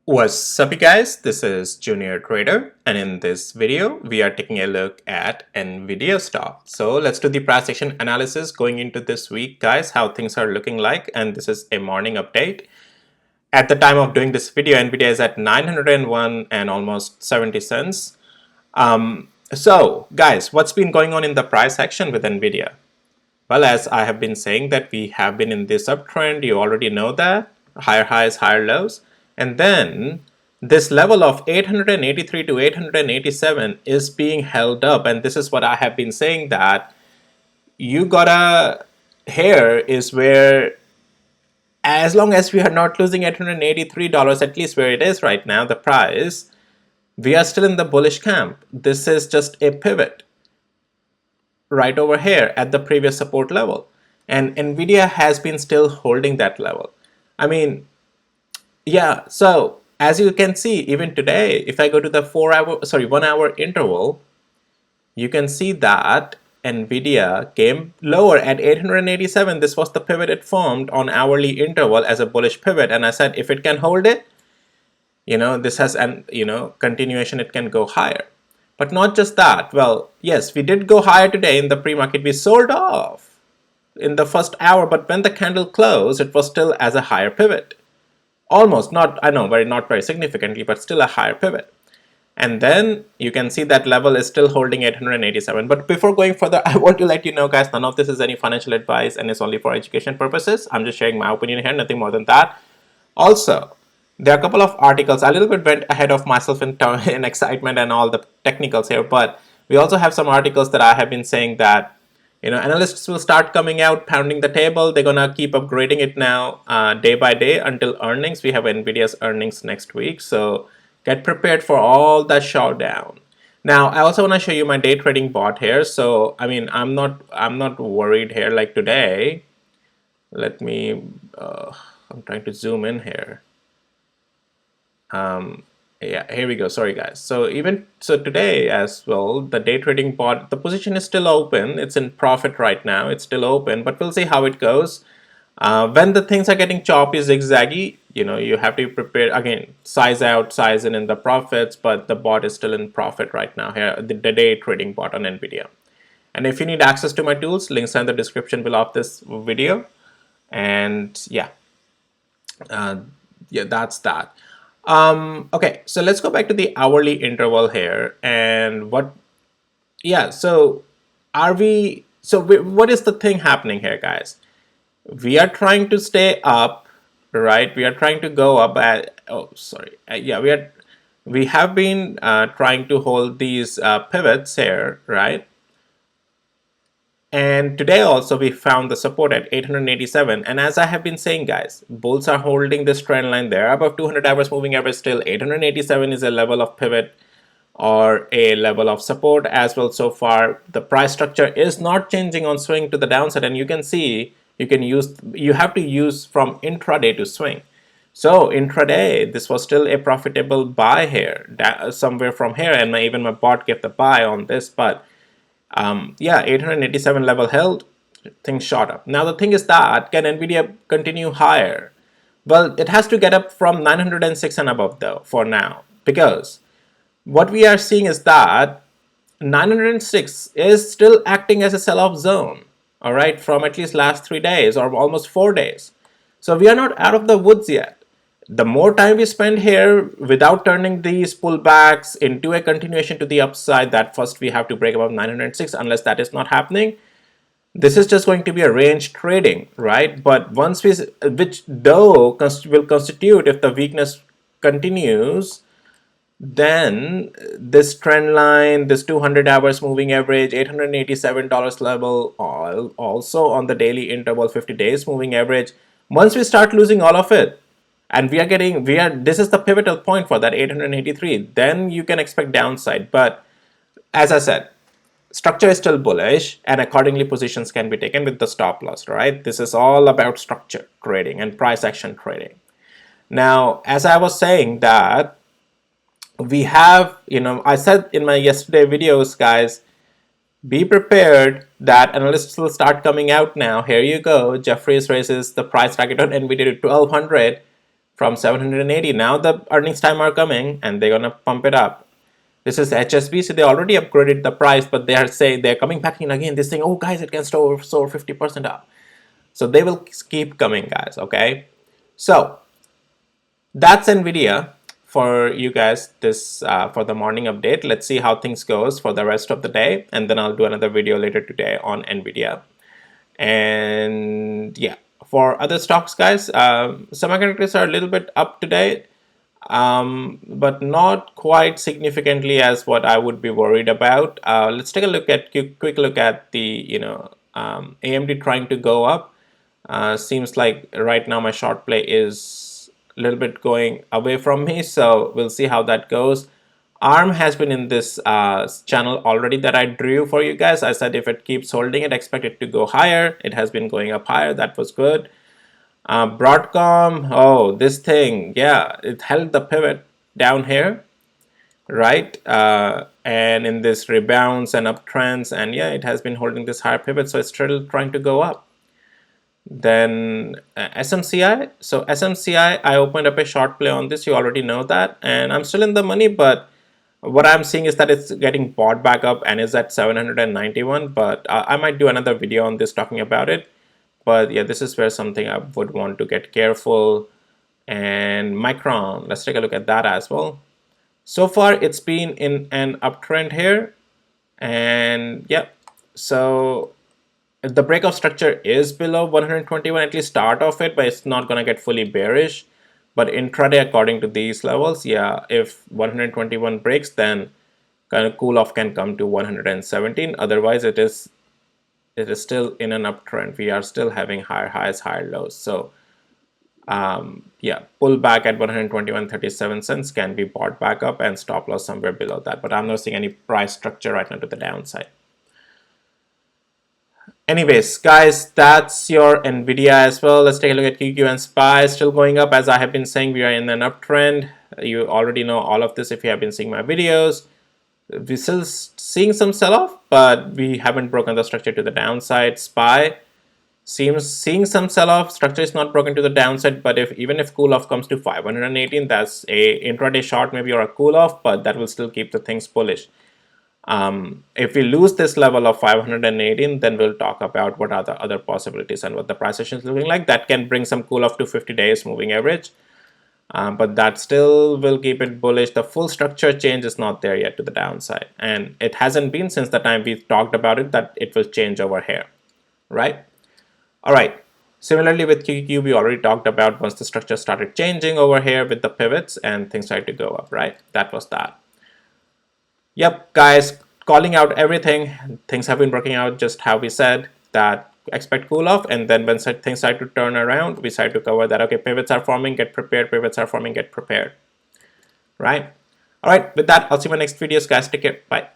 What's up, you guys? This is Junior Trader, and in this video we are taking a look at Nvidia stock. So let's do the price action analysis going into this week, guys, how things are looking like. And this is a morning update. At the time of doing this video, Nvidia is at 901 and almost 70 cents. So guys, what's been going on in the price action with Nvidia? Well, as I have been saying that we have been in this uptrend, you already know that. Higher highs, higher lows. And then this level of 883 to 887 is being held up. And this is what I have been saying, that you gotta, here is where, as long as we are not losing $883, at least where it is right now, the price, we are still in the bullish camp. This is just a pivot right over here at the previous support level, and Nvidia has been still holding that level. I mean, yeah, so as you can see, even today, if I go to the 1 hour interval, you can see that Nvidia came lower at 887. This was the pivot it formed on hourly interval as a bullish pivot, and I said if it can hold it, this has an continuation, it can go higher. But not just that. Well, yes, we did go higher today in the pre-market. We sold off in the first hour, but when the candle closed, it was still as a higher pivot. Almost, not, I know, not very significantly, but still a higher pivot. And then you can see that level is still holding 887. But before going further, I want to let you know, guys, none of this is any financial advice and it's only for education purposes. I'm just sharing my opinion here, nothing more than that. Also, there are a couple of articles. I a little bit went ahead of myself in excitement and all the technicals here, but we also have some articles that I have been saying that analysts will start coming out, pounding the table. They're gonna keep upgrading it now day by day until earnings. We have Nvidia's earnings next week, so get prepared for all that showdown. Now, I also want to show you my day trading bot here. So I mean, I'm not worried here like today. Let me. I'm trying to zoom in here. Yeah, here we go. Sorry, guys. So today as well, the day trading bot, the position is still open. It's in profit right now. It's still open, but we'll see how it goes. When the things are getting choppy, zigzaggy, you have to prepare again, size out, size in the profits, but the bot is still in profit right now here, the day trading bot on Nvidia. And if you need access to my tools, links are in the description below of this video. And yeah, that's that. Okay, so let's go back to the hourly interval here. And what what is the thing happening here, guys? We are trying to stay up, right? We are trying to go up at, we have been trying to hold these pivots here, right? And today also we found the support at 887. And as I have been saying, guys, bulls are holding this trend line there above 200 hours moving average. Still 887 is a level of pivot or a level of support as well. So far the price structure is not changing on swing to the downside, and you can see you have to use from intraday to swing. So intraday, this was still a profitable buy here, somewhere from here, and even my bot gave the buy on this. But yeah, 887 level held, things shot up. Now the thing is that, can Nvidia continue higher? Well, it has to get up from 906 and above though for now, because what we are seeing is that 906 is still acting as a sell-off zone, all right, from at least last 3 days or almost 4 days. So we are not out of the woods yet. The more time we spend here without turning these pullbacks into a continuation to the upside, that first we have to break above 906. Unless that is not happening, this is just going to be a range trading, right? But once which though will constitute, if the weakness continues, then this trend line, this 200 hours moving average, $887 level, also on the daily interval, 50 days moving average, once we start losing all of it, and this is the pivotal point for that 883, then you can expect downside. But as I said, structure is still bullish, and accordingly positions can be taken with the stop loss, right? This is all about structure trading and price action trading. Now, as I was saying that we have, I said in my yesterday videos, guys, be prepared that analysts will start coming out now. Here you go. Jeffries raises the price target on Nvidia to 1200. from 780. Now the earnings time are coming and they're gonna pump it up. This is HSBC. They already upgraded the price, but they are saying they're coming back in again. They're saying, oh guys, it can soar 50% up. So they will keep coming, guys. Okay. So that's Nvidia for you guys this for the morning update. Let's see how things goes for the rest of the day, and then I'll do another video later today on Nvidia. And yeah, for other stocks, guys, semiconductors are a little bit up today, but not quite significantly as what I would be worried about. Let's take a look at quick look at the AMD trying to go up. Seems like right now my short play is a little bit going away from me, so we'll see how that goes. ARM has been in this channel already that I drew for you guys. I said if it keeps holding it, expect it to go higher. It has been going up higher. That was good. Broadcom, oh, this thing, yeah, it held the pivot down here, right? And in this rebounds and uptrends, and yeah, it has been holding this higher pivot, so it's still trying to go up. Then SMCI, so SMCI, I opened up a short play on this, you already know that, and I'm still in the money, but what I'm seeing is that it's getting bought back up and is at 791, but I might do another video on this talking about it. But yeah, this is where something I would want to get careful. And Micron, let's take a look at that as well. So far, it's been in an uptrend here. And yeah, so the breakout structure is below 121, at least start of it, but it's not going to get fully bearish. But intraday, according to these levels, yeah, if 121 breaks, then kind of cool off can come to 117. Otherwise, it is still in an uptrend. We are still having higher highs, higher lows. So yeah, pull back at 121.37 cents can be bought back up and stop loss somewhere below that. But I'm not seeing any price structure right now to the downside. Anyways, guys, that's your Nvidia as well. Let's take a look at QQQ and SPY. Still going up. As I have been saying, we are in an uptrend. You already know all of this if you have been seeing my videos. We're still seeing some sell-off, but we haven't broken the structure to the downside. SPY seems seeing some sell-off. Structure is not broken to the downside, but even if cool-off comes to 518, that's a intraday short maybe or a cool-off, but that will still keep the things bullish. If we lose this level of 518, then we'll talk about what are the other possibilities and what the price action is looking like. That can bring some cool-off to 50 days moving average. But that still will keep it bullish. The full structure change is not there yet to the downside, and it hasn't been since the time we talked about it that it will change over here, right? All right. Similarly with QQQ, we already talked about once the structure started changing over here with the pivots and things started to go up, right? That was that. Yep, guys, calling out everything. Things have been working out just how we said that. Expect cool off, and then when things start to turn around, we start to cover that. Okay, pivots are forming, get prepared. Pivots are forming, get prepared. Right? All right, with that, I'll see you in my next videos, guys. Take care. Bye.